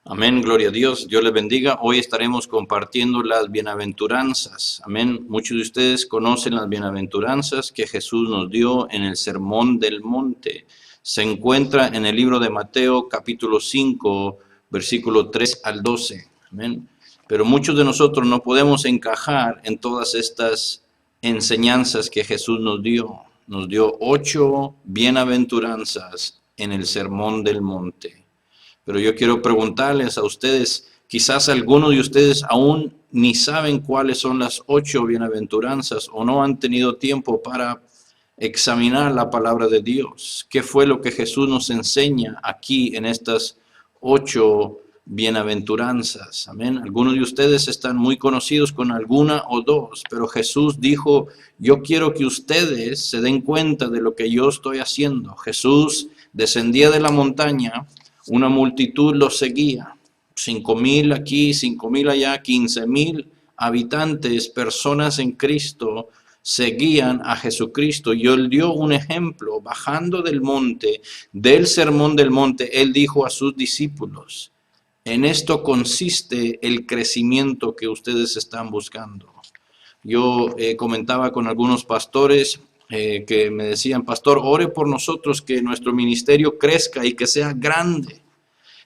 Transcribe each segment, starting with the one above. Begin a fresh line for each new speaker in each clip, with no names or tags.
Amén, gloria a Dios, Dios les bendiga. Hoy estaremos compartiendo las bienaventuranzas. Amén. Muchos de ustedes conocen las bienaventuranzas que Jesús nos dio en el Sermón del Monte. Se encuentra en el libro de Mateo, capítulo 5, versículo 3 al 12. Amén. Pero muchos de nosotros no podemos encajar en todas estas enseñanzas que Jesús nos dio. Nos dio 8 bienaventuranzas en el Sermón del Monte. Pero yo quiero preguntarles a ustedes, quizás algunos de ustedes aún ni saben cuáles son las 8 bienaventuranzas o no han tenido tiempo para examinar la palabra de Dios. ¿Qué fue lo que Jesús nos enseña aquí en estas 8 bienaventuranzas? Amén. Algunos de ustedes están muy conocidos con alguna o dos, pero Jesús dijo, yo quiero que ustedes se den cuenta de lo que yo estoy haciendo. Jesús descendía de la montaña. Una multitud los seguía, 5,000 aquí, 5,000 allá, 15,000 habitantes, personas en Cristo, seguían a Jesucristo. Y Él dio un ejemplo, bajando del monte, del Sermón del Monte, Él dijo a sus discípulos, en esto consiste el crecimiento que ustedes están buscando. Yo comentaba con algunos pastores que me decían, pastor, ore por nosotros que nuestro ministerio crezca y que sea grande.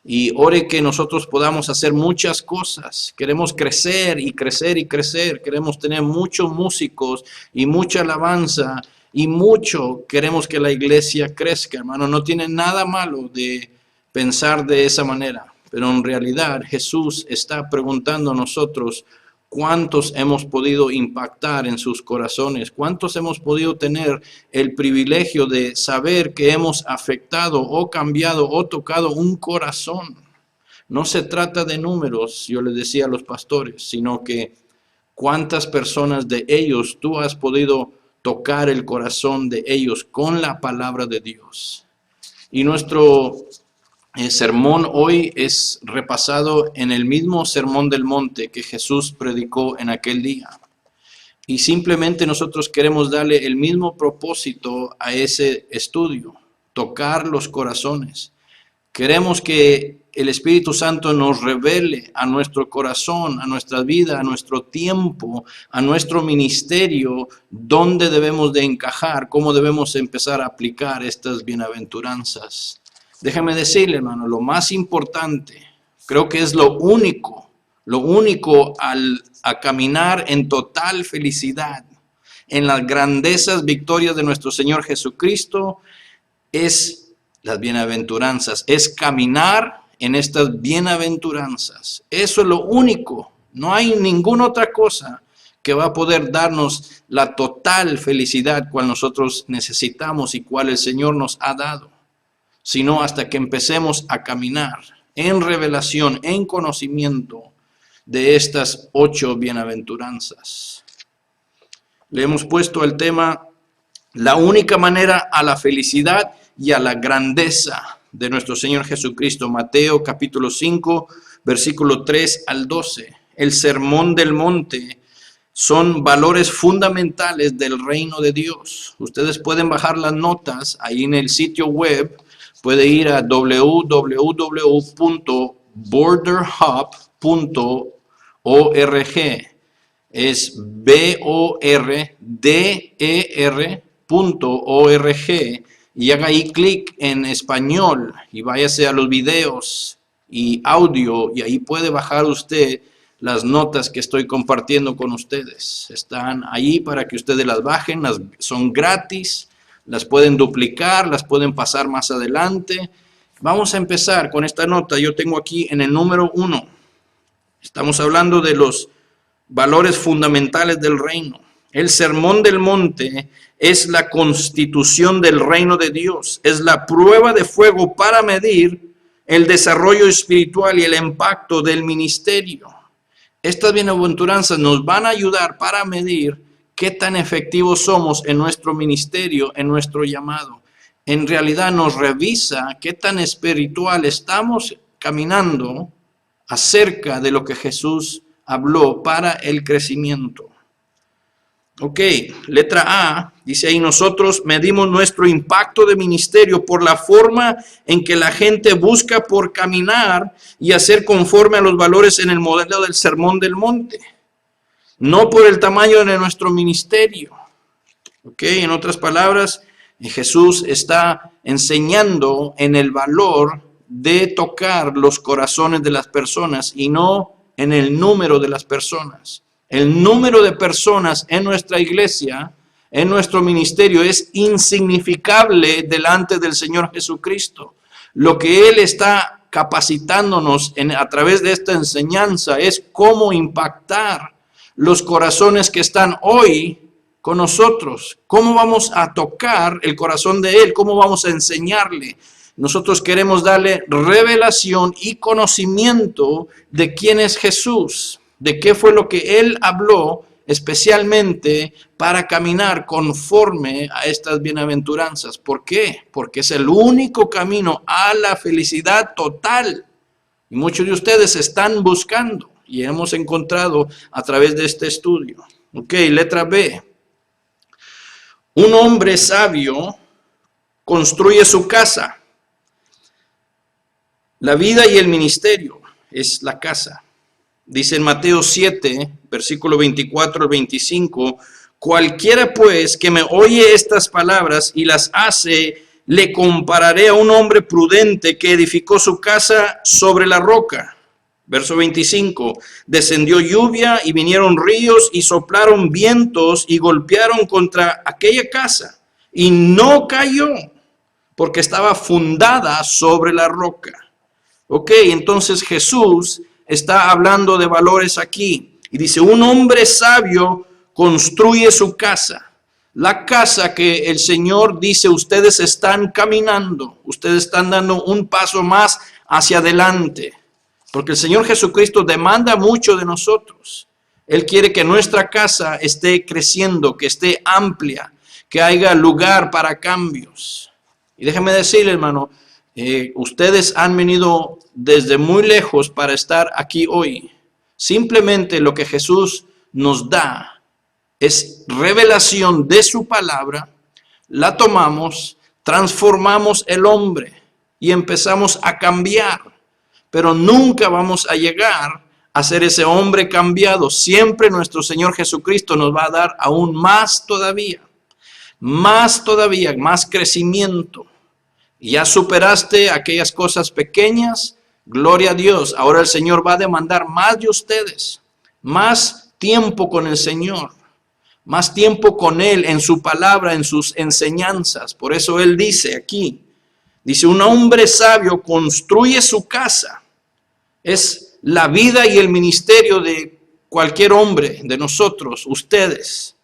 Y ore que nosotros podamos hacer muchas cosas. Queremos crecer y crecer y crecer. Queremos tener muchos músicos y mucha alabanza y mucho. Queremos que la iglesia crezca, hermano. No tiene nada malo de pensar de esa manera. Pero en realidad Jesús está preguntando a nosotros, ¿cuántos hemos podido impactar en sus corazones? ¿Cuántos hemos podido tener el privilegio de saber que hemos afectado o cambiado o tocado un corazón? No se trata de números, yo les decía a los pastores, sino que cuántas personas de ellos tú has podido tocar el corazón de ellos con la palabra de Dios. Y nuestro el sermón hoy es repasado en el mismo Sermón del Monte que Jesús predicó en aquel día. Y simplemente nosotros queremos darle el mismo propósito a ese estudio, tocar los corazones. Queremos que el Espíritu Santo nos revele a nuestro corazón, a nuestra vida, a nuestro tiempo, a nuestro ministerio, dónde debemos de encajar, cómo debemos empezar a aplicar estas bienaventuranzas. Déjame decirle, hermano, lo más importante, creo que es lo único a caminar en total felicidad, en las grandezas victorias de nuestro Señor Jesucristo, es las bienaventuranzas, es caminar en estas bienaventuranzas. Eso es lo único, no hay ninguna otra cosa que va a poder darnos la total felicidad cual nosotros necesitamos y cual el Señor nos ha dado, sino hasta que empecemos a caminar en revelación, en conocimiento de estas 8 bienaventuranzas. Le hemos puesto el tema, la única manera a la felicidad y a la grandeza de nuestro Señor Jesucristo. Mateo capítulo 5, versículo 3 al 12. El Sermón del Monte son valores fundamentales del reino de Dios. Ustedes pueden bajar las notas ahí en el sitio web. Puede ir a www.borderhub.org. Es border.org y haga ahí clic en español y váyase a los videos y audio y ahí puede bajar usted las notas que estoy compartiendo con ustedes. Están ahí para que ustedes las bajen, son gratis. Las pueden duplicar, las pueden pasar más adelante. Vamos a empezar con esta nota. Yo tengo aquí en el número 1. Estamos hablando de los valores fundamentales del reino. El Sermón del Monte es la constitución del reino de Dios. Es la prueba de fuego para medir el desarrollo espiritual y el impacto del ministerio. Estas bienaventuranzas nos van a ayudar para medir qué tan efectivos somos en nuestro ministerio, en nuestro llamado. En realidad nos revisa qué tan espiritual estamos caminando acerca de lo que Jesús habló para el crecimiento. Ok, letra A, dice ahí, nosotros medimos nuestro impacto de ministerio por la forma en que la gente busca por caminar y hacer conforme a los valores en el modelo del Sermón del Monte, no por el tamaño de nuestro ministerio. Ok, en otras palabras, Jesús está enseñando en el valor de tocar los corazones de las personas y no en el número de las personas. El número de personas en nuestra iglesia, en nuestro ministerio, es insignificable delante del Señor Jesucristo. Lo que Él está capacitándonos a través de esta enseñanza es cómo impactar los corazones que están hoy con nosotros. ¿Cómo vamos a tocar el corazón de Él? ¿Cómo vamos a enseñarle? Nosotros queremos darle revelación y conocimiento de quién es Jesús, de qué fue lo que Él habló especialmente para caminar conforme a estas bienaventuranzas. ¿Por qué? Porque es el único camino a la felicidad total. Y muchos de ustedes están buscando y hemos encontrado a través de este estudio. Ok, letra B. Un hombre sabio construye su casa. La vida y el ministerio es la casa. Dice en Mateo 7, versículo 24 al 25, cualquiera pues que me oye estas palabras y las hace, le compararé a un hombre prudente que edificó su casa sobre la roca. Verso 25, descendió lluvia y vinieron ríos y soplaron vientos y golpearon contra aquella casa y no cayó porque estaba fundada sobre la roca. Ok, entonces Jesús está hablando de valores aquí y dice, un hombre sabio construye su casa. La casa que el Señor dice, ustedes están caminando, ustedes están dando un paso más hacia adelante. Porque el Señor Jesucristo demanda mucho de nosotros. Él quiere que nuestra casa esté creciendo, que esté amplia, que haya lugar para cambios. Y déjeme decirle, hermano, ustedes han venido desde muy lejos para estar aquí hoy. Simplemente lo que Jesús nos da es revelación de su palabra, la tomamos, transformamos el hombre y empezamos a cambiar. Pero nunca vamos a llegar a ser ese hombre cambiado. Siempre nuestro Señor Jesucristo nos va a dar aún más todavía, más crecimiento. Y ya superaste aquellas cosas pequeñas, gloria a Dios. Ahora el Señor va a demandar más de ustedes, más tiempo con el Señor, más tiempo con Él en su palabra, en sus enseñanzas. Por eso Él dice aquí, dice, un hombre sabio construye su casa. Es la vida y el ministerio de cualquier hombre, de nosotros, ustedes.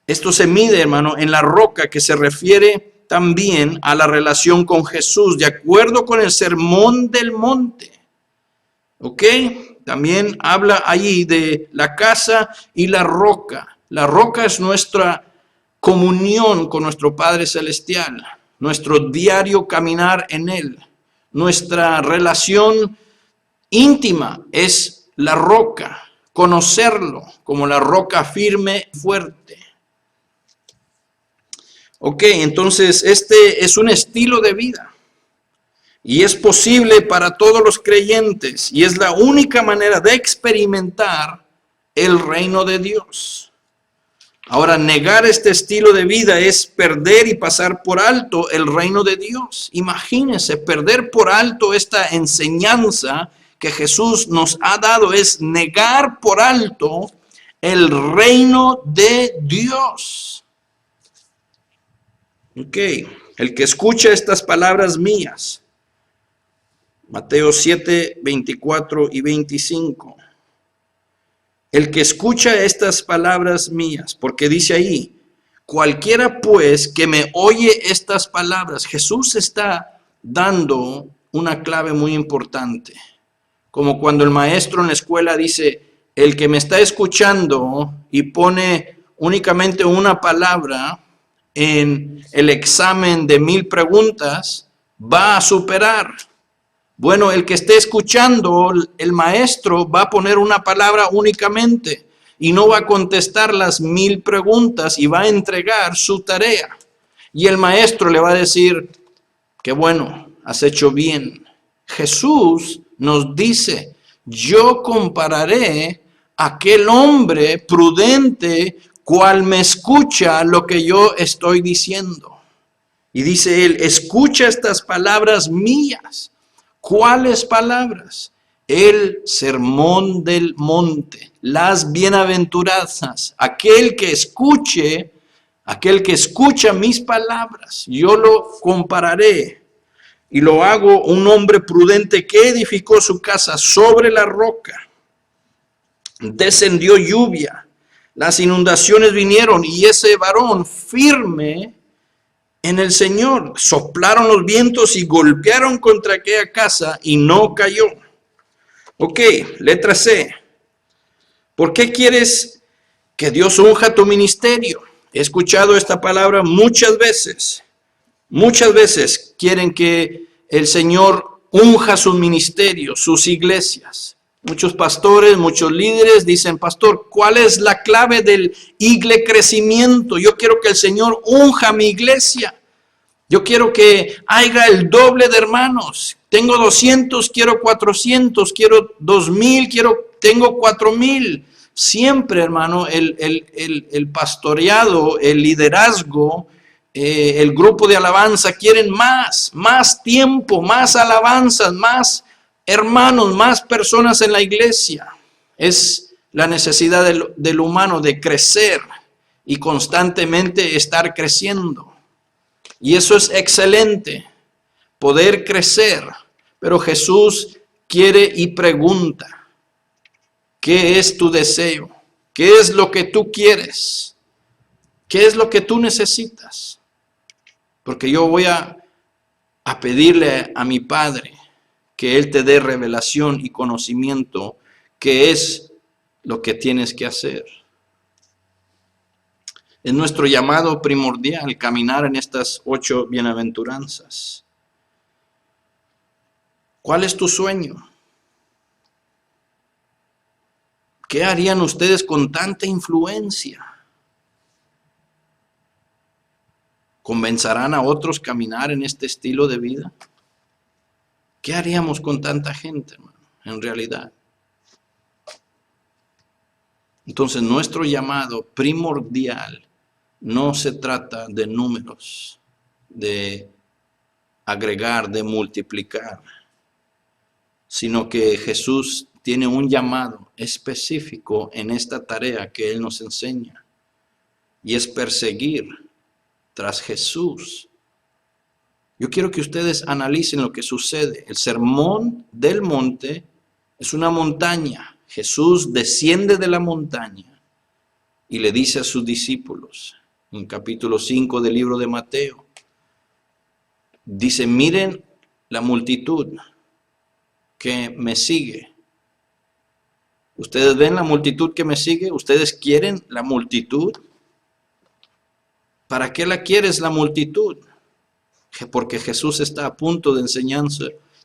Esto se mide, hermano, en la roca, que se refiere también a la relación con Jesús, de acuerdo con el Sermón del Monte. ¿Ok? También habla allí de la casa y la roca. La roca es nuestra comunión con nuestro Padre Celestial, nuestro diario caminar en Él, nuestra relación íntima es la roca, conocerlo como la roca firme y fuerte. Ok, entonces este es un estilo de vida y es posible para todos los creyentes y es la única manera de experimentar el reino de Dios. Ahora, negar este estilo de vida es perder y pasar por alto el reino de Dios. Imagínense, perder por alto esta enseñanza que Jesús nos ha dado es negar por alto el reino de Dios. Ok, el que escucha estas palabras mías, Mateo 7, 24 y 25. El que escucha estas palabras mías, porque dice ahí, cualquiera pues que me oye estas palabras, Jesús está dando una clave muy importante. Como cuando el maestro en la escuela dice, el que me está escuchando y pone únicamente una palabra en el examen de 1000 preguntas, va a superar. Bueno, el que esté escuchando, el maestro va a poner una palabra únicamente. y no va a contestar las 1000 preguntas y va a entregar su tarea. Y el maestro le va a decir, qué bueno, has hecho bien. Jesús nos dice, yo compararé a aquel hombre prudente cual me escucha lo que yo estoy diciendo. Y dice él, escucha estas palabras mías. ¿Cuáles palabras? El sermón del monte, las bienaventuranzas, aquel que escucha mis palabras, yo lo compararé y lo hago un hombre prudente que edificó su casa sobre la roca. Descendió lluvia, las inundaciones vinieron y ese varón firme en el Señor, soplaron los vientos y golpearon contra aquella casa y no cayó. Ok, letra C. ¿Por qué quieres que Dios unja tu ministerio? He escuchado esta palabra muchas veces. Muchas veces quieren que el Señor unja sus ministerios, sus iglesias. Muchos pastores, muchos líderes dicen, pastor, ¿cuál es la clave del crecimiento? Yo quiero que el Señor unja mi iglesia. Yo quiero que haya el doble de hermanos. Tengo 200, quiero 400, quiero 2000, tengo 4000. Siempre, hermano, el pastoreado, el liderazgo, el grupo de alabanza quieren más tiempo, más alabanzas, más hermanos, más personas en la iglesia. Es la necesidad del humano de crecer y constantemente estar creciendo. Y eso es excelente, poder crecer. Pero Jesús quiere y pregunta, ¿qué es tu deseo? ¿Qué es lo que tú quieres? ¿Qué es lo que tú necesitas? Porque yo voy a pedirle a mi Padre que Él te dé revelación y conocimiento, qué es lo que tienes que hacer. Es nuestro llamado primordial caminar en estas 8 bienaventuranzas. ¿Cuál es tu sueño? ¿Qué harían ustedes con tanta influencia? ¿Convencerán a otros a caminar en este estilo de vida? ¿Qué haríamos con tanta gente, hermano, en realidad? Entonces, nuestro llamado primordial no se trata de números, de agregar, de multiplicar, sino que Jesús tiene un llamado específico en esta tarea que Él nos enseña, y es perseguir tras Jesús. Yo quiero que ustedes analicen lo que sucede. El sermón del monte es una montaña. Jesús desciende de la montaña y le dice a sus discípulos, en capítulo 5 del libro de Mateo, dice, miren la multitud que me sigue. ¿Ustedes ven la multitud que me sigue? ¿Ustedes quieren la multitud? ¿Para qué la quieres la multitud? Porque Jesús está a punto de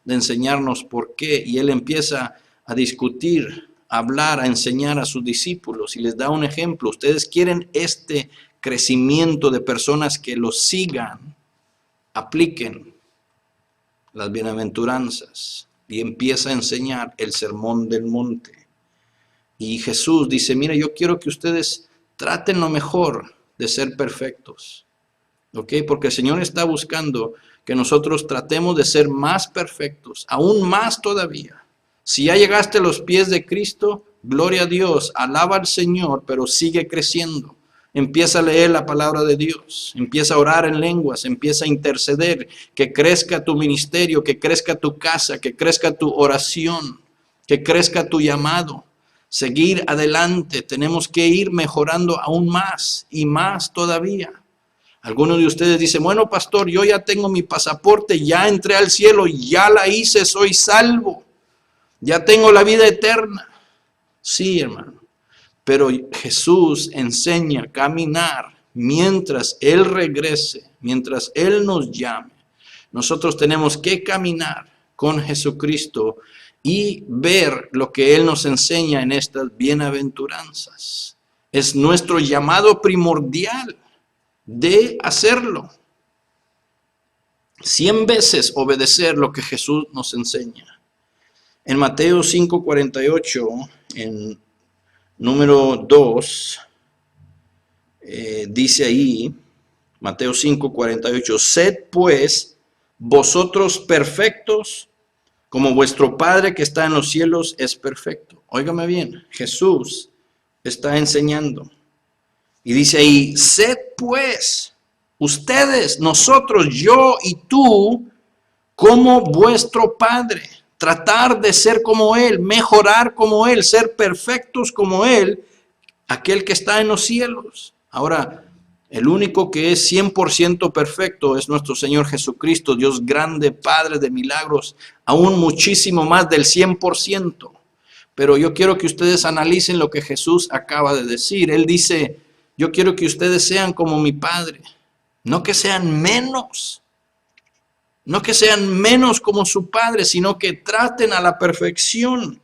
enseñarnos por qué, y Él empieza a discutir, a hablar, a enseñar a sus discípulos y les da un ejemplo. Ustedes quieren este crecimiento de personas que los sigan, apliquen las bienaventuranzas, y empieza a enseñar el sermón del monte. Y Jesús dice, mira, yo quiero que ustedes traten lo mejor de ser perfectos. ¿Ok? Porque el Señor está buscando que nosotros tratemos de ser más perfectos, aún más todavía. Si ya llegaste a los pies de Cristo, gloria a Dios, alaba al Señor, pero sigue creciendo. Empieza a leer la palabra de Dios, empieza a orar en lenguas, empieza a interceder, que crezca tu ministerio, que crezca tu casa, que crezca tu oración, que crezca tu llamado. Seguir adelante, tenemos que ir mejorando aún más y más todavía. Algunos de ustedes dicen, bueno, pastor, yo ya tengo mi pasaporte, ya entré al cielo, ya la hice, soy salvo, ya tengo la vida eterna. Sí, hermano, pero Jesús enseña a caminar mientras Él regrese, mientras Él nos llame. Nosotros tenemos que caminar con Jesucristo y ver lo que Él nos enseña en estas bienaventuranzas. Es nuestro llamado primordial de hacerlo. 100 veces obedecer lo que Jesús nos enseña. En Mateo 5:48, en número 2, dice ahí, Mateo 5:48, sed pues vosotros perfectos, como vuestro Padre que está en los cielos es perfecto. Óigame bien, Jesús está enseñando. Y dice ahí, sed pues, ustedes, nosotros, yo y tú, como vuestro Padre. Tratar de ser como Él, mejorar como Él, ser perfectos como Él, aquel que está en los cielos. Ahora, el único que es 100% perfecto es nuestro Señor Jesucristo, Dios grande, Padre de milagros, aún muchísimo más del 100%. Pero yo quiero que ustedes analicen lo que Jesús acaba de decir. Él dice, yo quiero que ustedes sean como mi Padre, no que sean menos. No que sean menos como su Padre, sino que traten a la perfección.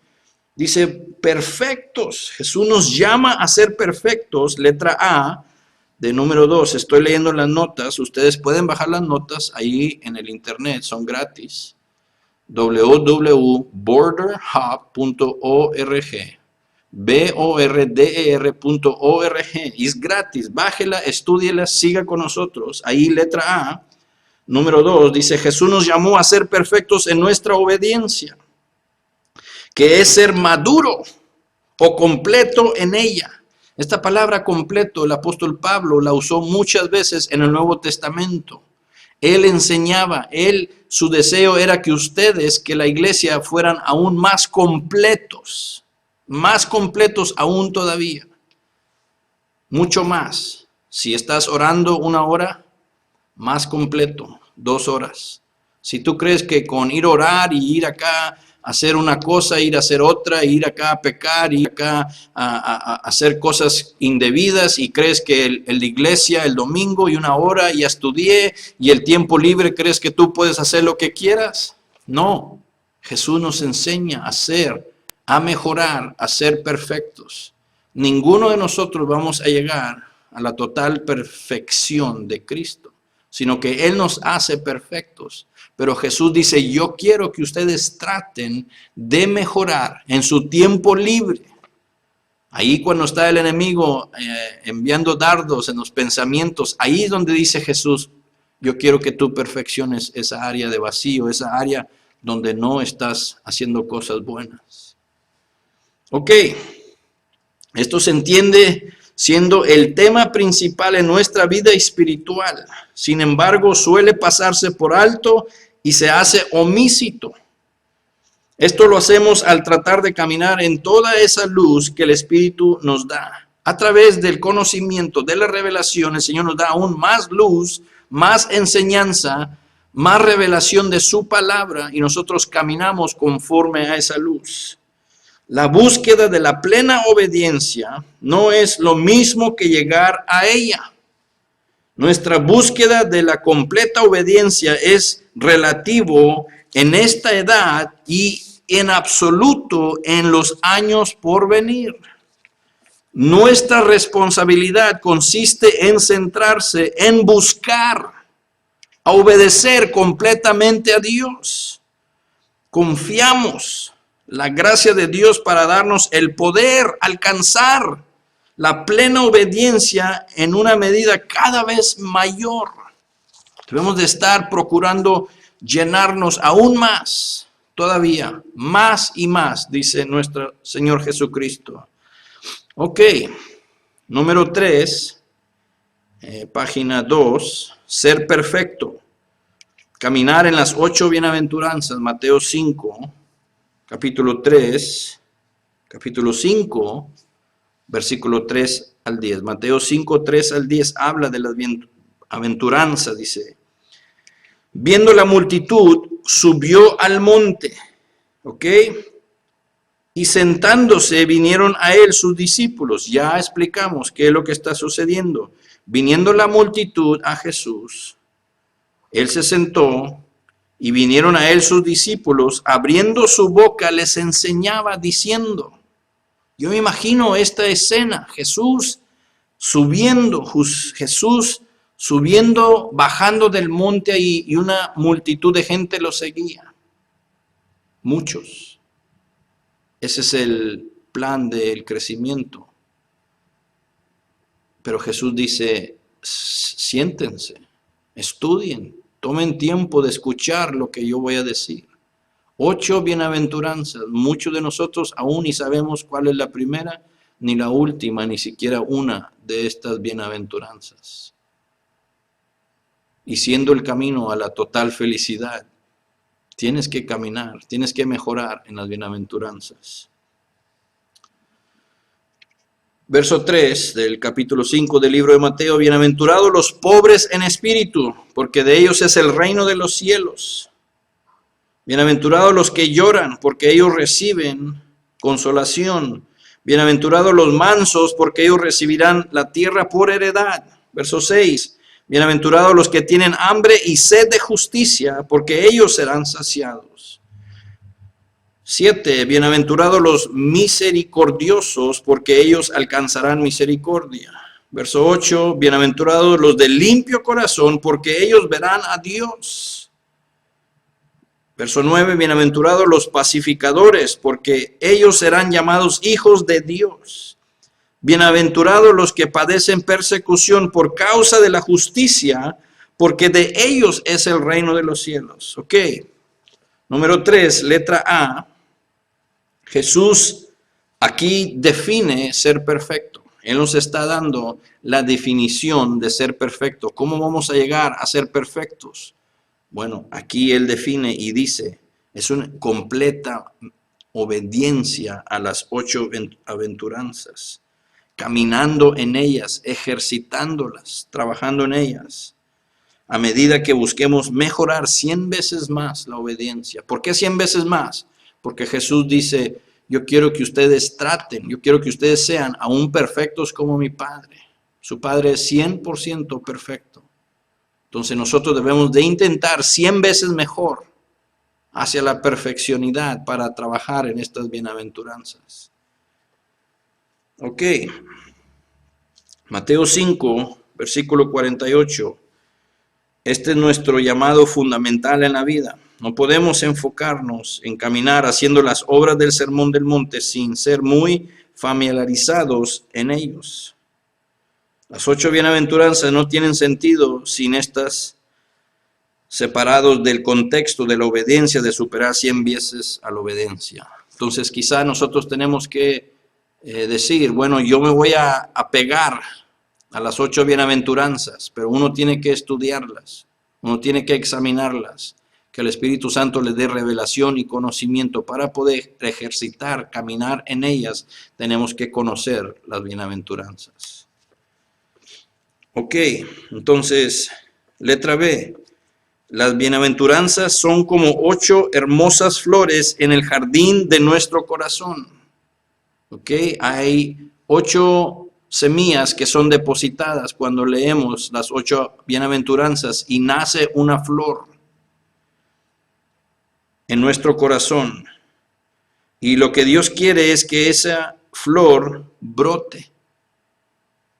Dice, perfectos. Jesús nos llama a ser perfectos. Letra A, de número 2. Estoy leyendo las notas. Ustedes pueden bajar las notas ahí en el internet. Son gratis. www.borderhub.org. border.org. Y es gratis. Bájela, estúdiela, siga con nosotros. Ahí letra A. Número 2, dice, Jesús nos llamó a ser perfectos en nuestra obediencia, que es ser maduro o completo en ella. Esta palabra completo, el apóstol Pablo la usó muchas veces en el Nuevo Testamento. Él enseñaba, su deseo era que ustedes, que la iglesia, fueran aún más completos aún todavía. Mucho más. Si estás orando 1 hora, más completo, 2 horas. Si tú crees que con ir a orar y ir acá a hacer una cosa, ir a hacer otra, ir acá a pecar, ir acá a hacer cosas indebidas y crees que la iglesia, el domingo y 1 hora ya estudié y el tiempo libre crees que tú puedes hacer lo que quieras. No, Jesús nos enseña a mejorar, a ser perfectos. Ninguno de nosotros vamos a llegar a la total perfección de Cristo, sino que Él nos hace perfectos. Pero Jesús dice, yo quiero que ustedes traten de mejorar en su tiempo libre. Ahí cuando está el enemigo enviando dardos en los pensamientos, ahí es donde dice Jesús, yo quiero que tú perfecciones esa área de vacío, esa área donde no estás haciendo cosas buenas. Ok, esto se entiende siendo el tema principal en nuestra vida espiritual. Sin embargo, suele pasarse por alto y se hace omísito. Esto lo hacemos al tratar de caminar en toda esa luz que el Espíritu nos da. A través del conocimiento, de la revelación, el Señor nos da aún más luz, más enseñanza, más revelación de su palabra y nosotros caminamos conforme a esa luz. La búsqueda de la plena obediencia no es lo mismo que llegar a ella. Nuestra búsqueda de la completa obediencia es relativo en esta edad y en absoluto en los años por venir. Nuestra responsabilidad consiste en centrarse, en buscar, a obedecer completamente a Dios. Confiamos la gracia de Dios para darnos el poder alcanzar la plena obediencia en una medida cada vez mayor. Debemos de estar procurando llenarnos aún más, todavía, más y más, dice nuestro Señor Jesucristo. Ok, número 3, página 2, ser perfecto. Caminar en las 8 bienaventuranzas, Mateo 5, capítulo 3, capítulo 5, versículo 3 al 10. Mateo 5, 3 al 10 habla de las bienaventuranzas, dice. Viendo la multitud, subió al monte, ¿ok? Y sentándose vinieron a él sus discípulos. Ya explicamos qué es lo que está sucediendo. Viniendo la multitud a Jesús, él se sentó Y vinieron a él sus discípulos, abriendo su boca les enseñaba diciendo. Yo me imagino esta escena, Jesús subiendo, bajando del monte ahí, y una multitud de gente lo seguía. Muchos. Ese es el plan del crecimiento. Pero Jesús dice, siéntense, estudien, tomen tiempo de escuchar lo que yo voy a decir. 8 bienaventuranzas. Muchos de nosotros aún ni sabemos cuál es la primera, ni la última, ni siquiera una de estas bienaventuranzas. Y siendo el camino a la total felicidad, tienes que caminar, tienes que mejorar en las bienaventuranzas. Verso 3 del capítulo 5 del libro de Mateo. Bienaventurados los pobres en espíritu, porque de ellos es el reino de los cielos. Bienaventurados los que lloran, porque ellos reciben consolación. Bienaventurados los mansos, porque ellos recibirán la tierra por heredad. Verso 6. Bienaventurados los que tienen hambre y sed de justicia, porque ellos serán saciados. 7. Bienaventurados los misericordiosos, porque ellos alcanzarán misericordia. Verso 8. Bienaventurados los de limpio corazón, porque ellos verán a Dios. Verso 9. Bienaventurados los pacificadores, porque ellos serán llamados hijos de Dios. Bienaventurados los que padecen persecución por causa de la justicia, porque de ellos es el reino de los cielos. Ok. Número 3, letra A. Jesús aquí define ser perfecto. Él nos está dando la definición de ser perfecto. ¿Cómo vamos a llegar a ser perfectos? Bueno, aquí Él define y dice, es una completa obediencia a las 8 aventuranzas, caminando en ellas, ejercitándolas, trabajando en ellas, a medida que busquemos mejorar 100 veces más la obediencia. ¿Por qué 100 veces más? Porque Jesús dice, yo quiero que ustedes traten, yo quiero que ustedes sean aún perfectos como mi Padre. Su Padre es 100% perfecto. Entonces nosotros debemos de intentar 100 veces mejor hacia la perfeccionidad para trabajar en estas bienaventuranzas. Ok. Mateo 5, versículo 48. Este es nuestro llamado fundamental en la vida. No podemos enfocarnos en caminar haciendo las obras del Sermón del Monte sin ser muy familiarizados en ellos. Las 8 bienaventuranzas no tienen sentido sin estas separados del contexto de la obediencia, de superar 100 veces a la obediencia. Entonces quizá nosotros tenemos que decir, bueno, yo me voy a apegar a las 8 bienaventuranzas, pero uno tiene que estudiarlas, uno tiene que examinarlas, que el Espíritu Santo les dé revelación y conocimiento para poder ejercitar, caminar en ellas. Tenemos que conocer las bienaventuranzas. Ok, entonces, letra B. Las bienaventuranzas son como 8 hermosas flores en el jardín de nuestro corazón. Ok, hay 8 semillas que son depositadas cuando leemos las 8 bienaventuranzas y nace una flor en nuestro corazón. Y lo que Dios quiere es que esa flor brote.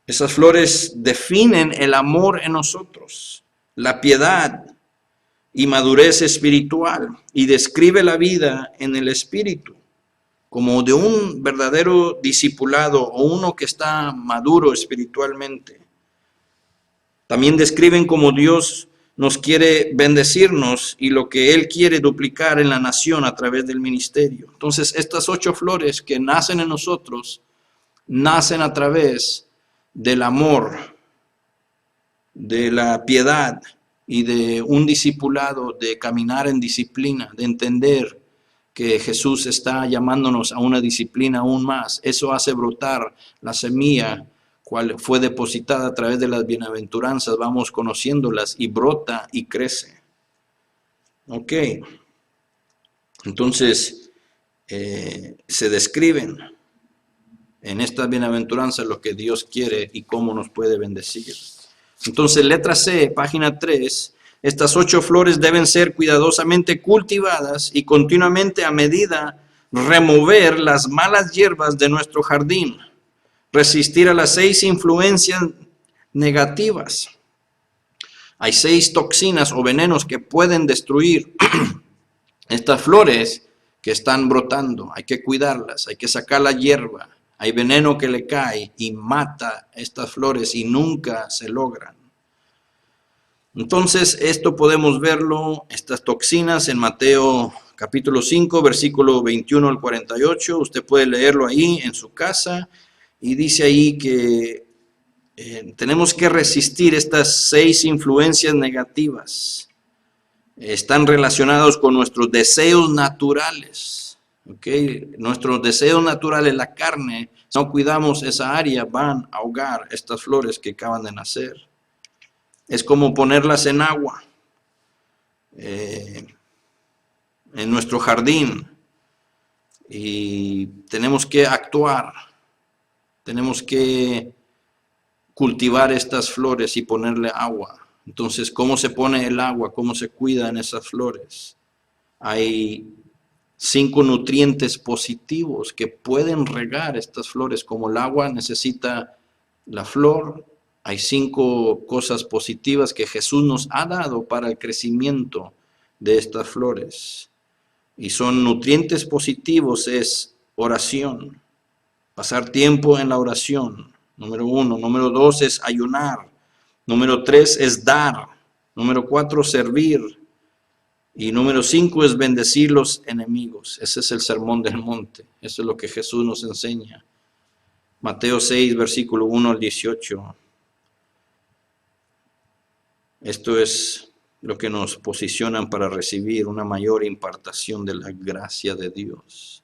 Esas flores definen el amor en nosotros, la piedad y madurez espiritual, y describe la vida en el espíritu como de un verdadero discipulado o uno que está maduro espiritualmente. También describen cómo Dios nos quiere bendecirnos y lo que Él quiere duplicar en la nación a través del ministerio. Entonces, estas 8 flores que nacen en nosotros, nacen a través del amor, de la piedad y de un discipulado, de caminar en disciplina, de entender que Jesús está llamándonos a una disciplina aún más. Eso hace brotar la semilla cual fue depositada a través de las bienaventuranzas, vamos conociéndolas y brota y crece. Ok, entonces se describen en estas bienaventuranzas lo que Dios quiere y cómo nos puede bendecir. Entonces, letra C, página 3, Estas 8 flores deben ser cuidadosamente cultivadas y continuamente a medida remover las malas hierbas de nuestro jardín, resistir a las 6 influencias negativas. Hay 6 toxinas o venenos que pueden destruir estas flores que están brotando. Hay que cuidarlas, hay que sacar la hierba. Hay veneno que le cae y mata estas flores y nunca se logran. Entonces, esto podemos verlo, estas toxinas, en Mateo capítulo 5, versículo 21 al 48. Usted puede leerlo ahí en su casa y dice ahí que tenemos que resistir estas 6 influencias negativas. Están relacionados con nuestros deseos naturales. ¿Okay? Nuestros deseos naturales, la carne, si no cuidamos esa área, van a ahogar estas flores que acaban de nacer. Es como ponerlas en agua, en nuestro jardín, y tenemos que actuar, tenemos que cultivar estas flores y ponerle agua. Entonces, ¿cómo se pone el agua? ¿Cómo se cuidan esas flores? Hay 5 nutrientes positivos que pueden regar estas flores, como el agua necesita la flor. Hay 5 cosas positivas que Jesús nos ha dado para el crecimiento de estas flores. Y son nutrientes positivos, es oración, pasar tiempo en la oración, número 1. Número 2 es ayunar. Número 3 es dar. Número 4, servir. Y número 5 es bendecir los enemigos. Ese es el sermón del monte. Eso es lo que Jesús nos enseña. Mateo 6, versículo 1 al 18. Esto es lo que nos posicionan para recibir una mayor impartación de la gracia de Dios.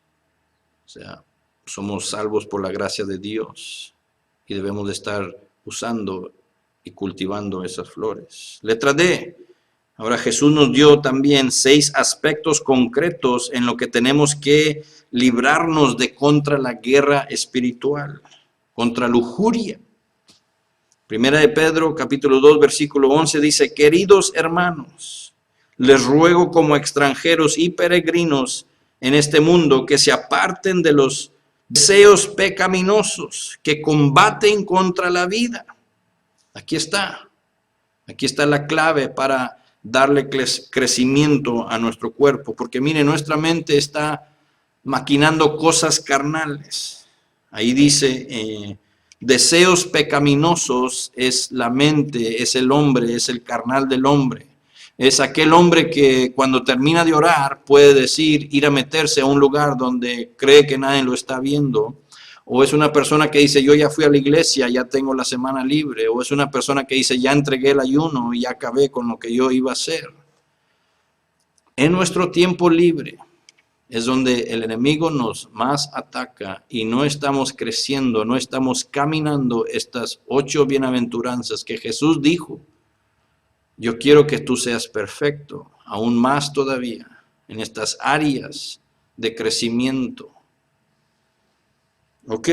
O sea, somos salvos por la gracia de Dios y debemos de estar usando y cultivando esas flores. Letra D. Ahora Jesús nos dio también 6 aspectos concretos en lo que tenemos que librarnos de contra la guerra espiritual, contra lujuria. Primera de Pedro, capítulo 2, versículo 11 dice: queridos hermanos, les ruego como extranjeros y peregrinos en este mundo que se aparten de los deseos pecaminosos que combaten contra la vida. Aquí está la clave para darle crecimiento a nuestro cuerpo, porque mire, nuestra mente está maquinando cosas carnales. Ahí dice, deseos pecaminosos es la mente, es el hombre, es el carnal del hombre. Es aquel hombre que cuando termina de orar puede decir, ir a meterse a un lugar donde cree que nadie lo está viendo. O es una persona que dice, yo ya fui a la iglesia, ya tengo la semana libre. O es una persona que dice, ya entregué el ayuno y ya acabé con lo que yo iba a hacer. En nuestro tiempo libre es donde el enemigo nos más ataca y no estamos creciendo, no estamos caminando estas 8 bienaventuranzas que Jesús dijo. Yo quiero que tú seas perfecto, aún más todavía, en estas áreas de crecimiento. Ok.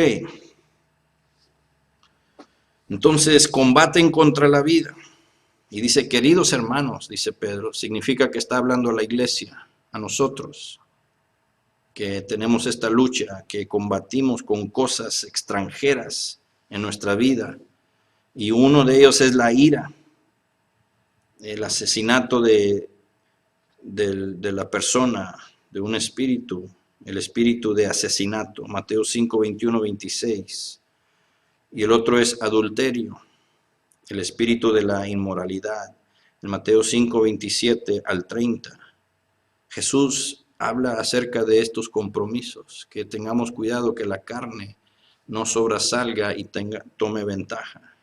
Entonces, combaten contra la vida. Y dice, queridos hermanos, dice Pedro, significa que está hablando a la iglesia, a nosotros, que tenemos esta lucha, que combatimos con cosas extranjeras en nuestra vida. Y uno de ellos es la ira, el asesinato de la persona, de un espíritu, el espíritu de asesinato, Mateo 5, 21, 26. Y el otro es adulterio, el espíritu de la inmoralidad, en Mateo 5, 27 al 30. Jesús habla acerca de estos compromisos, que tengamos cuidado que la carne no sobresalga y tome ventaja,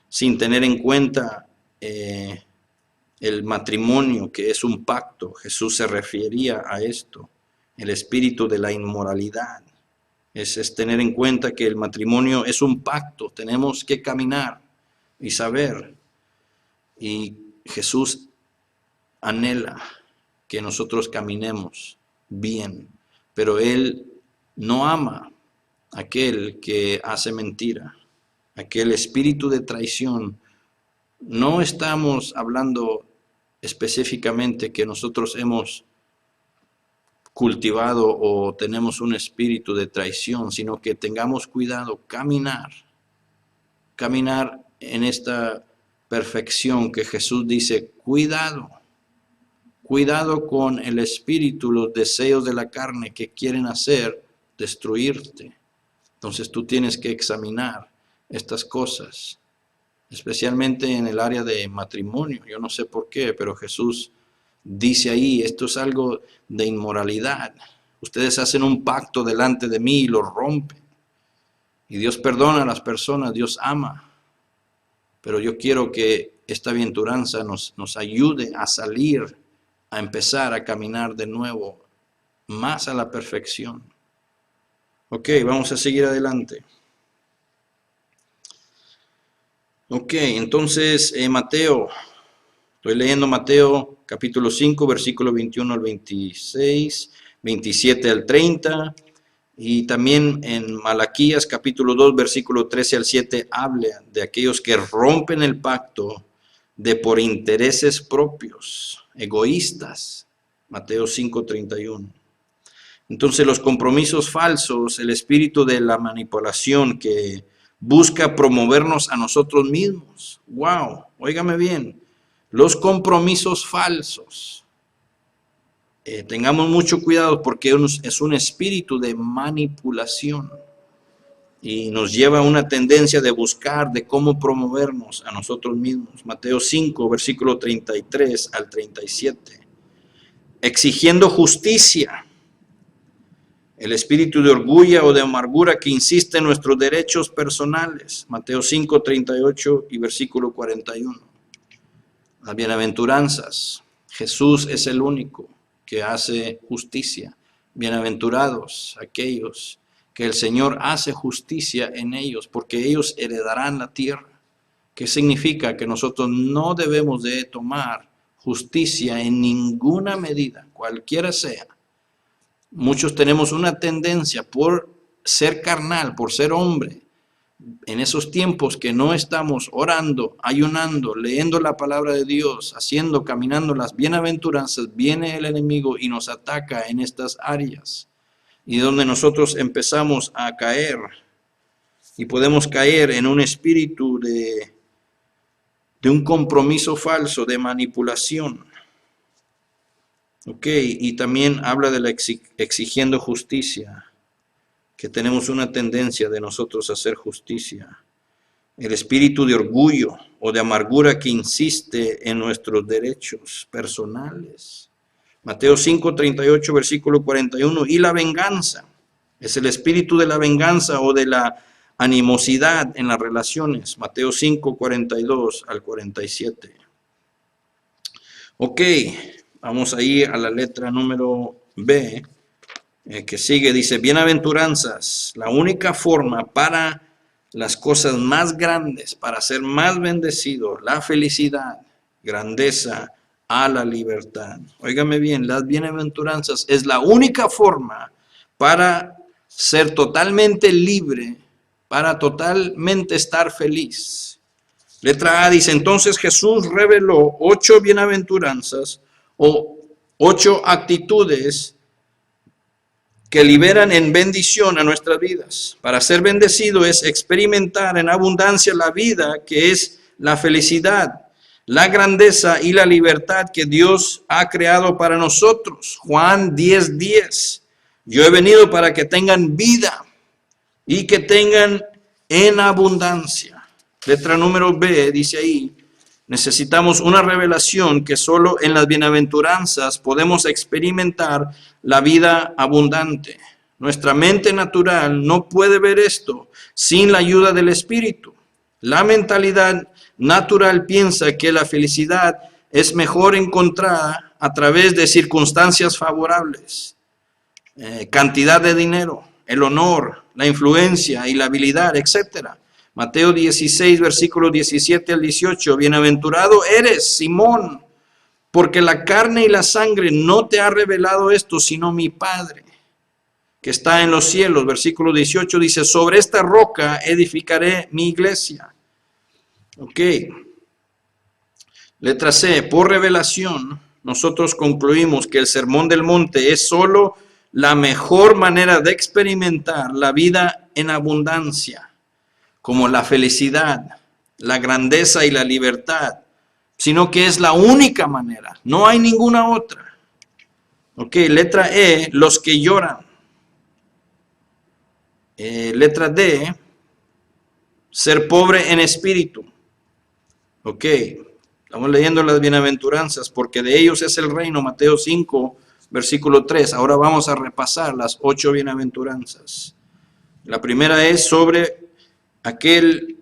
sin tener en cuenta el matrimonio, que es un pacto. Jesús se refería a esto, el espíritu de la inmoralidad. Es tener en cuenta que el matrimonio es un pacto, tenemos que caminar y saber. Y Jesús anhela que nosotros caminemos bien, pero Él no ama a aquel que hace mentira, aquel espíritu de traición. No estamos hablando específicamente que nosotros hemos cultivado o tenemos un espíritu de traición, sino que tengamos cuidado, caminar en esta perfección que Jesús dice, cuidado con el espíritu, los deseos de la carne que quieren hacer destruirte. Entonces tú tienes que examinar estas cosas, especialmente en el área de matrimonio. Yo no sé por qué, pero Jesús dice ahí, esto es algo de inmoralidad. Ustedes hacen un pacto delante de mí y lo rompen. Y Dios perdona a las personas, Dios ama. Pero yo quiero que esta bienaventuranza nos ayude a salir, a empezar a caminar de nuevo, más a la perfección. Ok, vamos a seguir adelante. Ok, entonces Mateo, estoy leyendo Mateo capítulo 5, versículo 21 al 26, 27 al 30, y también en Malaquías capítulo 2, versículo 13 al 7, habla de aquellos que rompen el pacto de por intereses propios, egoístas. Mateo 5, 31. Entonces los compromisos falsos, el espíritu de la manipulación que busca promovernos a nosotros mismos. Wow, óigame bien, los compromisos falsos. Tengamos mucho cuidado porque es un espíritu de manipulación y nos lleva a una tendencia de buscar de cómo promovernos a nosotros mismos. Mateo 5, versículo 33 al 37. Exigiendo justicia. El espíritu de orgullo o de amargura que insiste en nuestros derechos personales. Mateo 5, 38 y versículo 41. Las bienaventuranzas. Jesús es el único que hace justicia. Bienaventurados aquellos que el Señor hace justicia en ellos, porque ellos heredarán la tierra. ¿Qué significa? Que nosotros no debemos de tomar justicia en ninguna medida, cualquiera sea. Muchos tenemos una tendencia por ser carnal, por ser hombre, en esos tiempos que no estamos orando, ayunando, leyendo la palabra de Dios, caminando las bienaventuranzas, viene el enemigo y nos ataca en estas áreas. Y donde nosotros empezamos a caer y podemos caer en un espíritu de un compromiso falso, de manipulación. Ok, y también habla de la exigiendo justicia, que tenemos una tendencia de nosotros a hacer justicia. El espíritu de orgullo o de amargura que insiste en nuestros derechos personales. Mateo 5, 38, versículo 41. Y la venganza, es el espíritu de la venganza o de la animosidad en las relaciones. Mateo 5, 42 al 47. Ok. Vamos a ir a la letra número B, que sigue, dice, bienaventuranzas, la única forma para las cosas más grandes, para ser más bendecido, la felicidad, grandeza, a la libertad. Óigame bien, las bienaventuranzas es la única forma para ser totalmente libre, para totalmente estar feliz. Letra A dice, entonces Jesús reveló 8 bienaventuranzas, o 8 actitudes que liberan en bendición a nuestras vidas. Para ser bendecido es experimentar en abundancia la vida que es la felicidad, la grandeza y la libertad que Dios ha creado para nosotros. Juan 10:10. Yo he venido para que tengan vida y que tengan en abundancia. Letra número B dice ahí, necesitamos una revelación que solo en las bienaventuranzas podemos experimentar la vida abundante. Nuestra mente natural no puede ver esto sin la ayuda del Espíritu. La mentalidad natural piensa que la felicidad es mejor encontrada a través de circunstancias favorables, cantidad de dinero, el honor, la influencia y la habilidad, etc. Mateo 16, versículos 17 al 18. Bienaventurado eres, Simón, porque la carne y la sangre no te ha revelado esto, sino mi Padre, que está en los cielos. Versículo 18 dice, sobre esta roca edificaré mi iglesia. Ok. Letra C, por revelación, nosotros concluimos que el Sermón del Monte es solo la mejor manera de experimentar la vida en abundancia, como la felicidad, la grandeza y la libertad, sino que es la única manera, no hay ninguna otra. Ok, letra E, los que lloran. Letra D, ser pobre en espíritu. Ok, estamos leyendo las bienaventuranzas, porque de ellos es el reino, Mateo 5, versículo 3. Ahora vamos a repasar las 8 bienaventuranzas. La primera es sobre aquel,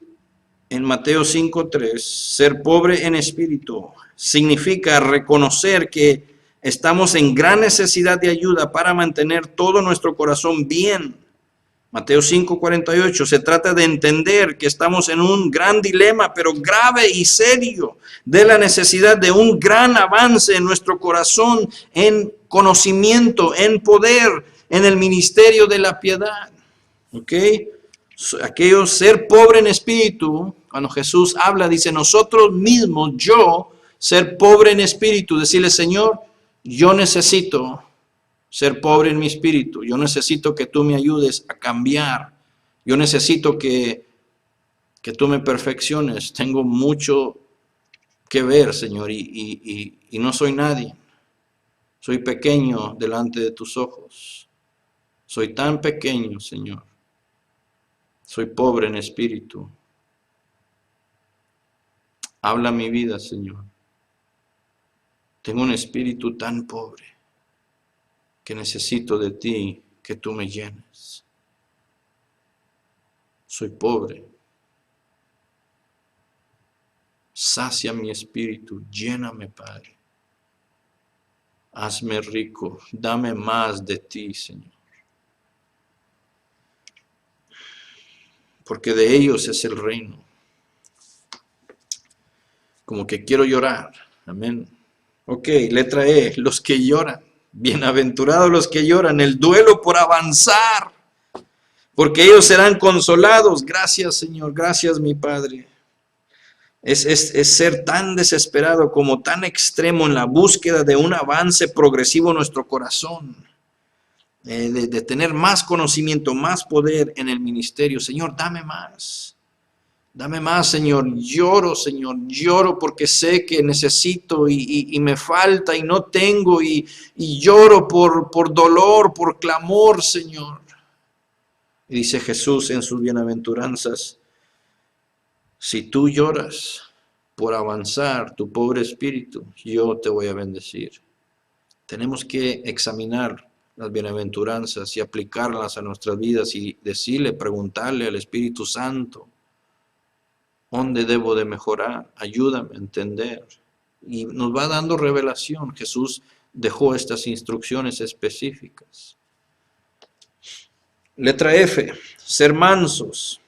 en Mateo 5, 3, ser pobre en espíritu. Significa reconocer que estamos en gran necesidad de ayuda para mantener todo nuestro corazón bien. Mateo 5:48, se trata de entender que estamos en un gran dilema, pero grave y serio, de la necesidad de un gran avance en nuestro corazón, en conocimiento, en poder, en el ministerio de la piedad. ¿Ok? Aquello, ser pobre en espíritu, cuando Jesús habla, dice, nosotros mismos, yo, ser pobre en espíritu, decirle, Señor, yo necesito ser pobre en mi espíritu. Yo necesito que tú me ayudes a cambiar. Yo necesito que tú me perfecciones. Tengo mucho que ver, Señor, y no soy nadie. Soy pequeño delante de tus ojos. Soy tan pequeño, Señor. Soy pobre en espíritu. Habla mi vida, Señor. Tengo un espíritu tan pobre que necesito de ti, que tú me llenes. Soy pobre. Sacia mi espíritu, lléname, Padre. Hazme rico, dame más de ti, Señor. Porque de ellos es el reino. Como que quiero llorar, amén. Ok, letra E, los que lloran. Bienaventurados los que lloran, el duelo por avanzar, porque ellos serán consolados. Gracias, Señor, gracias, mi Padre. Es ser tan desesperado como tan extremo en la búsqueda de un avance progresivo en nuestro corazón, de tener más conocimiento, más poder en el ministerio. Señor, dame más. Dame más, Señor. Lloro, Señor. Lloro porque sé que necesito y me falta y no tengo. Y lloro por dolor, por clamor, Señor. Y dice Jesús en sus bienaventuranzas, si tú lloras por avanzar tu pobre espíritu, yo te voy a bendecir. Tenemos que examinar las bienaventuranzas y aplicarlas a nuestras vidas y decirle, preguntarle al Espíritu Santo, ¿dónde debo de mejorar? Ayúdame a entender. Y nos va dando revelación. Jesús dejó estas instrucciones específicas. Letra F, ser mansos.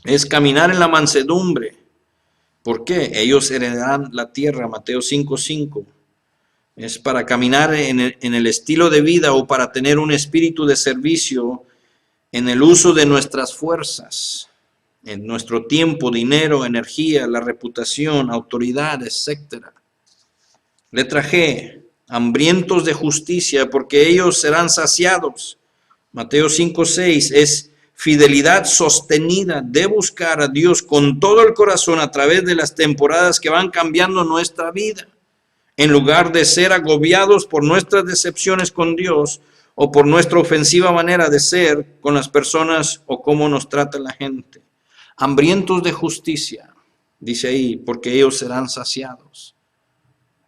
Es caminar en la mansedumbre. ¿Por qué? Ellos heredarán la tierra, Mateo 5:5. Es para caminar en el estilo de vida o para tener un espíritu de servicio en el uso de nuestras fuerzas, en nuestro tiempo, dinero, energía, la reputación, autoridad, etc. Letra G, hambrientos de justicia, porque ellos serán saciados. Mateo 5:6 es fidelidad sostenida de buscar a Dios con todo el corazón a través de las temporadas que van cambiando nuestra vida. En lugar de ser agobiados por nuestras decepciones con Dios o por nuestra ofensiva manera de ser con las personas o cómo nos trata la gente. Hambrientos de justicia, dice ahí, porque ellos serán saciados.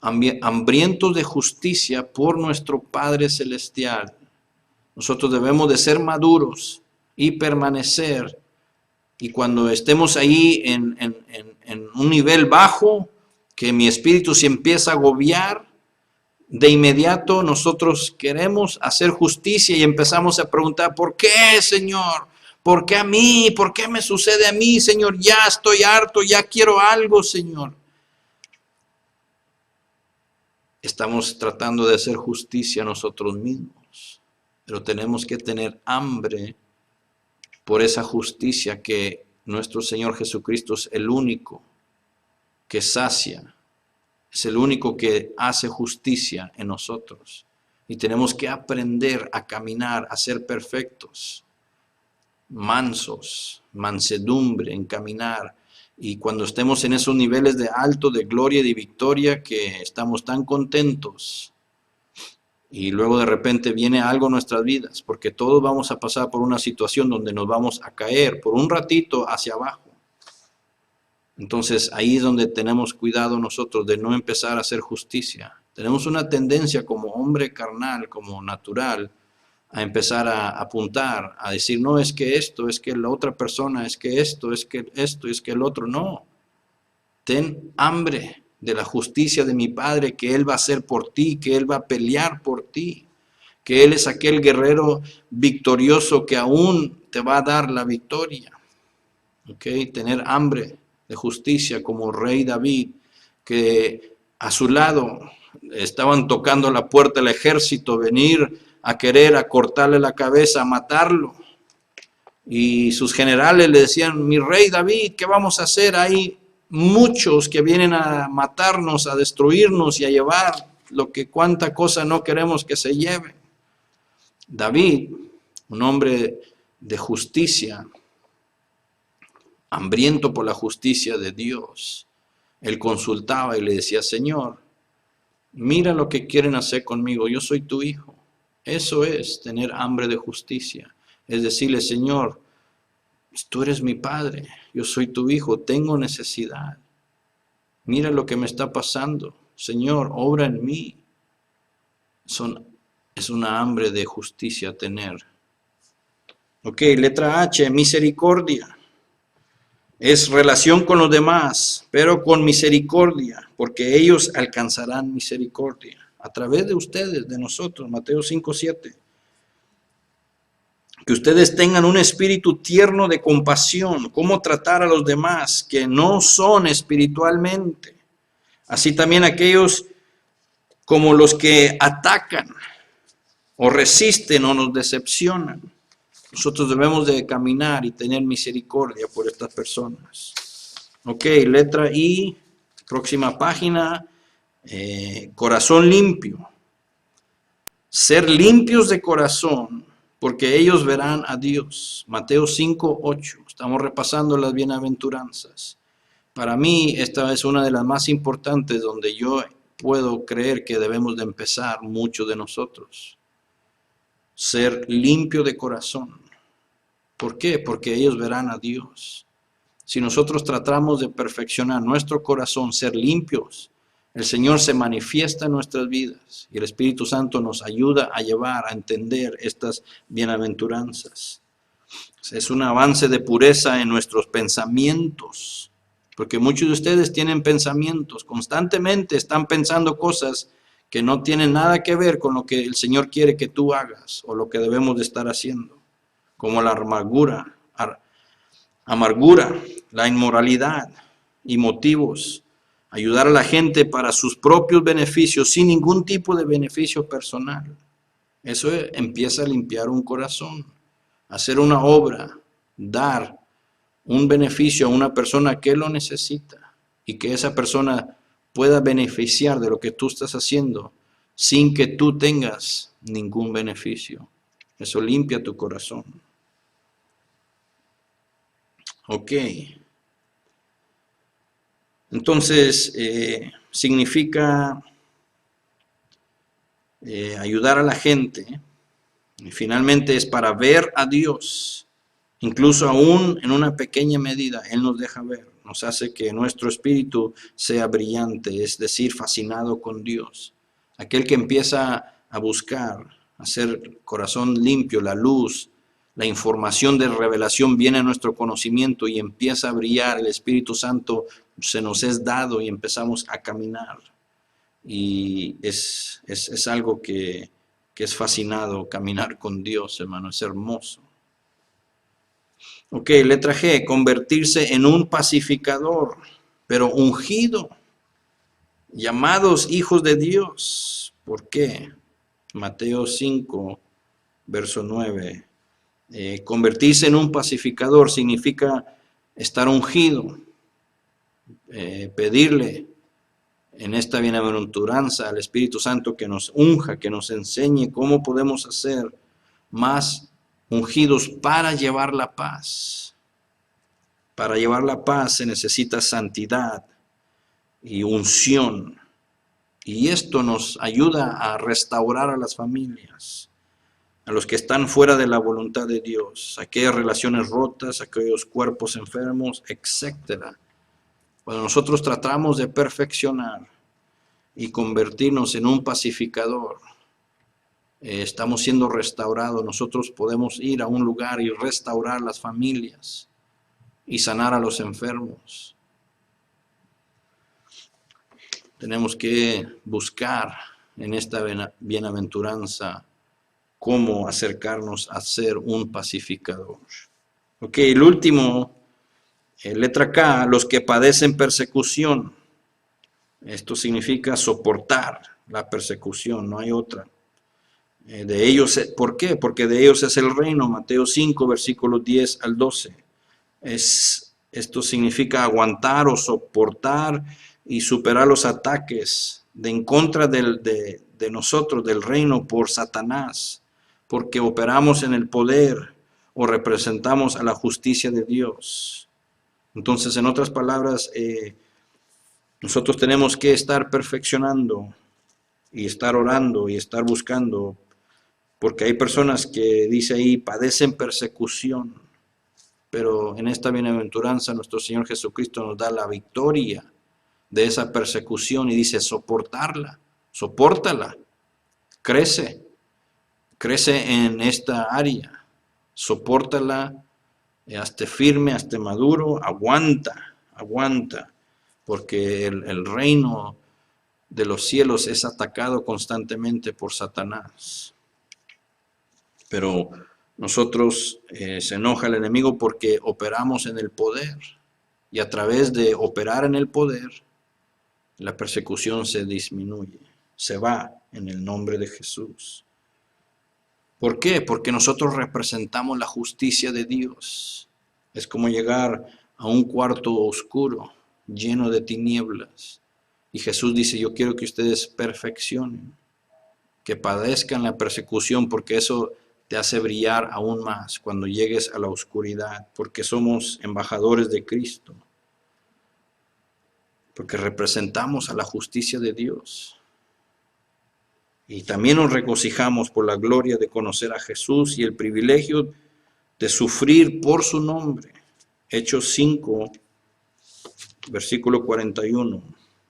Hambrientos de justicia por nuestro Padre Celestial. Nosotros debemos de ser maduros y permanecer. Y cuando estemos ahí en un nivel bajo, que mi espíritu se empieza a agobiar, de inmediato nosotros queremos hacer justicia y empezamos a preguntar, ¿por qué, Señor? ¿Por qué a mí? ¿Por qué me sucede a mí, Señor? Ya estoy harto, ya quiero algo, Señor. Estamos tratando de hacer justicia nosotros mismos, pero tenemos que tener hambre por esa justicia que nuestro Señor Jesucristo es el único que sacia es el único que hace justicia en nosotros. Y tenemos que aprender a caminar, a ser perfectos, mansos, mansedumbre en caminar. Y cuando estemos en esos niveles de alto, de gloria y de victoria, que estamos tan contentos, y luego de repente viene algo en nuestras vidas, porque todos vamos a pasar por una situación donde nos vamos a caer por un ratito hacia abajo. Entonces ahí es donde tenemos cuidado nosotros de no empezar a hacer justicia. Tenemos una tendencia como hombre carnal, como natural, a empezar a apuntar, a decir, no, es que esto, es que la otra persona, es que esto, es que esto, es que el otro. No, ten hambre de la justicia de mi Padre, que Él va a hacer por ti, que Él va a pelear por ti, que Él es aquel guerrero victorioso que aún te va a dar la victoria. ¿Ok? Tener hambre de justicia como rey David, que a su lado estaban tocando la puerta del ejército, venir a querer a cortarle la cabeza, a matarlo. Y sus generales le decían, mi rey David, ¿qué vamos a hacer? Hay muchos que vienen a matarnos, a destruirnos y a llevar lo que cuánta cosa no queremos que se lleve. David, un hombre de justicia, hambriento por la justicia de Dios, él consultaba y le decía, Señor, mira lo que quieren hacer conmigo, yo soy tu hijo. Eso es tener hambre de justicia, es decirle, Señor, tú eres mi padre, yo soy tu hijo, tengo necesidad. Mira lo que me está pasando, Señor, obra en mí. Es una hambre de justicia tener. Ok, letra H, misericordia. Es relación con los demás, pero con misericordia, porque ellos alcanzarán misericordia a través de ustedes, de nosotros. Mateo 5:7. Que ustedes tengan un espíritu tierno de compasión, cómo tratar a los demás que no son espiritualmente. Así también aquellos como los que atacan o resisten o nos decepcionan. Nosotros debemos de caminar y tener misericordia por estas personas. Ok, letra I, próxima página, corazón limpio. Ser limpios de corazón, porque ellos verán a Dios. Mateo 5:8. Estamos repasando las bienaventuranzas. Para mí esta es una de las más importantes donde yo puedo creer que debemos de empezar muchos de nosotros. Ser limpio de corazón. ¿Por qué? Porque ellos verán a Dios. Si nosotros tratamos de perfeccionar nuestro corazón, ser limpios, el Señor se manifiesta en nuestras vidas y el Espíritu Santo nos ayuda a llevar, a entender estas bienaventuranzas. Es un avance de pureza en nuestros pensamientos, porque muchos de ustedes tienen pensamientos, constantemente están pensando cosas que no tienen nada que ver con lo que el Señor quiere que tú hagas o lo que debemos de estar haciendo, como la amargura, la inmoralidad y motivos, ayudar a la gente para sus propios beneficios sin ningún tipo de beneficio personal. Eso empieza a limpiar un corazón, hacer una obra, dar un beneficio a una persona que lo necesita y que esa persona pueda beneficiar de lo que tú estás haciendo sin que tú tengas ningún beneficio. Eso limpia tu corazón. Ok. Entonces, significa ayudar a la gente. Y finalmente es para ver a Dios. Incluso aún en una pequeña medida, Él nos deja ver. Nos hace que nuestro espíritu sea brillante, es decir, fascinado con Dios. Aquel que empieza a buscar, a hacer corazón limpio, la luz, la información de revelación viene a nuestro conocimiento y empieza a brillar, el Espíritu Santo se nos es dado y empezamos a caminar. Y es algo que es fascinado, caminar con Dios, hermano, es hermoso. Ok, letra G, convertirse en un pacificador, pero ungido, llamados hijos de Dios. ¿Por qué? Mateo 5, verso 9. Convertirse en un pacificador significa estar ungido, pedirle en esta bienaventuranza al Espíritu Santo que nos unja, que nos enseñe cómo podemos hacer más ungidos para llevar la paz. Para llevar la paz se necesita santidad y unción. Y esto nos ayuda a restaurar a las familias, a los que están fuera de la voluntad de Dios, aquellas relaciones rotas, aquellos cuerpos enfermos, etc. Cuando nosotros tratamos de perfeccionar y convertirnos en un pacificador, estamos siendo restaurados. Nosotros podemos ir a un lugar y restaurar las familias y sanar a los enfermos. Tenemos que buscar en esta bienaventuranza cómo acercarnos a ser un pacificador. Ok, el último, letra K, los que padecen persecución. Esto significa soportar la persecución, no hay otra. De ellos, ¿por qué? Porque de ellos es el reino, Mateo 5, versículos 10 al 12. Esto significa aguantar o soportar y superar los ataques en contra de nosotros, del reino, por Satanás, porque operamos en el poder o representamos a la justicia de Dios. Entonces, en otras palabras, nosotros tenemos que estar perfeccionando y estar orando y estar buscando, porque hay personas que, dice ahí, padecen persecución, pero en esta bienaventuranza nuestro Señor Jesucristo nos da la victoria de esa persecución y dice soportarla, sopórtala, crece en esta área, sopórtala, hazte firme, hazte maduro, aguanta, porque el reino de los cielos es atacado constantemente por Satanás. Pero nosotros se enoja el enemigo porque operamos en el poder, y a través de operar en el poder, la persecución se disminuye, se va en el nombre de Jesús. ¿Por qué? Porque nosotros representamos la justicia de Dios. Es como llegar a un cuarto oscuro, lleno de tinieblas. Y Jesús dice, yo quiero que ustedes perfeccionen, que padezcan la persecución, porque eso te hace brillar aún más cuando llegues a la oscuridad, porque somos embajadores de Cristo, porque representamos a la justicia de Dios. Y también nos regocijamos por la gloria de conocer a Jesús y el privilegio de sufrir por su nombre. Hechos 5, versículo 41.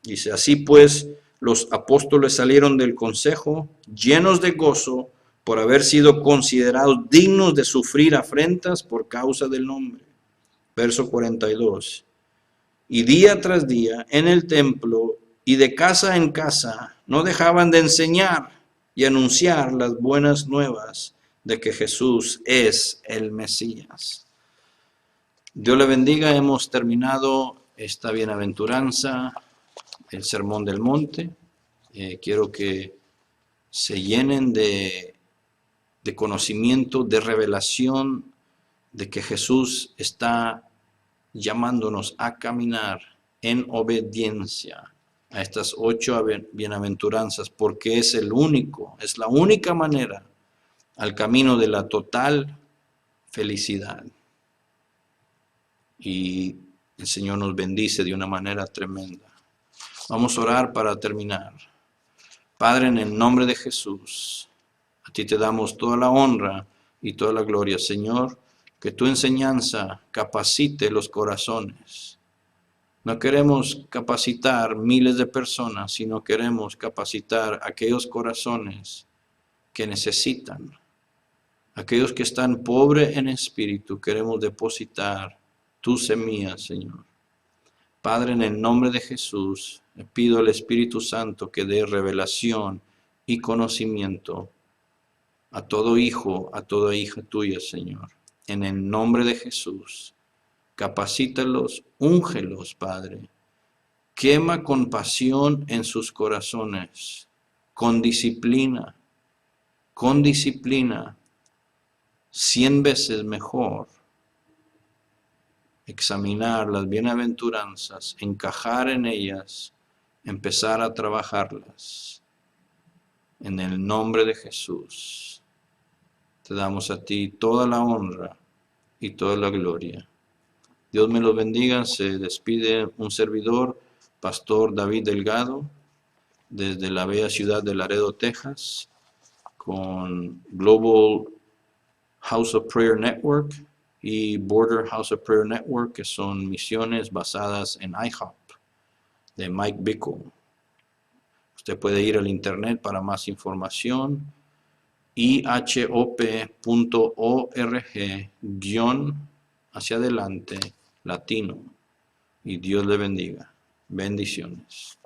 Dice, así pues, los apóstoles salieron del consejo llenos de gozo por haber sido considerados dignos de sufrir afrentas por causa del nombre. Verso 42. Y día tras día en el templo y de casa en casa no dejaban de enseñar y anunciar las buenas nuevas de que Jesús es el Mesías. Dios le bendiga, hemos terminado esta bienaventuranza, el Sermón del Monte. Quiero que se llenen de conocimiento, de revelación, de que Jesús está llamándonos a caminar en obediencia a estas 8 bienaventuranzas, porque es la única manera al camino de la total felicidad. Y el Señor nos bendice de una manera tremenda. Vamos a orar para terminar. Padre, en el nombre de Jesús, a ti te damos toda la honra y toda la gloria, Señor. Que tu enseñanza capacite los corazones. No queremos capacitar miles de personas, sino queremos capacitar aquellos corazones que necesitan. Aquellos que están pobres en espíritu, queremos depositar tu semilla, Señor. Padre, en el nombre de Jesús, le pido al Espíritu Santo que dé revelación y conocimiento a todo hijo, a toda hija tuya, Señor. En el nombre de Jesús, capacítalos, úngelos, Padre. Quema con pasión en sus corazones, con disciplina, 100 veces mejor. Examinar las bienaventuranzas, encajar en ellas, empezar a trabajarlas. En el nombre de Jesús, te damos a ti toda la honra y toda la gloria. Dios me los bendiga. Se despide un servidor, Pastor David Delgado, desde la bella ciudad de Laredo, Texas, con Global House of Prayer Network y Border House of Prayer Network, que son misiones basadas en IHOP, de Mike Bickle. Usted puede ir al internet para más información, ihop.org/hacia adelante latino. Y Dios le bendiga. Bendiciones.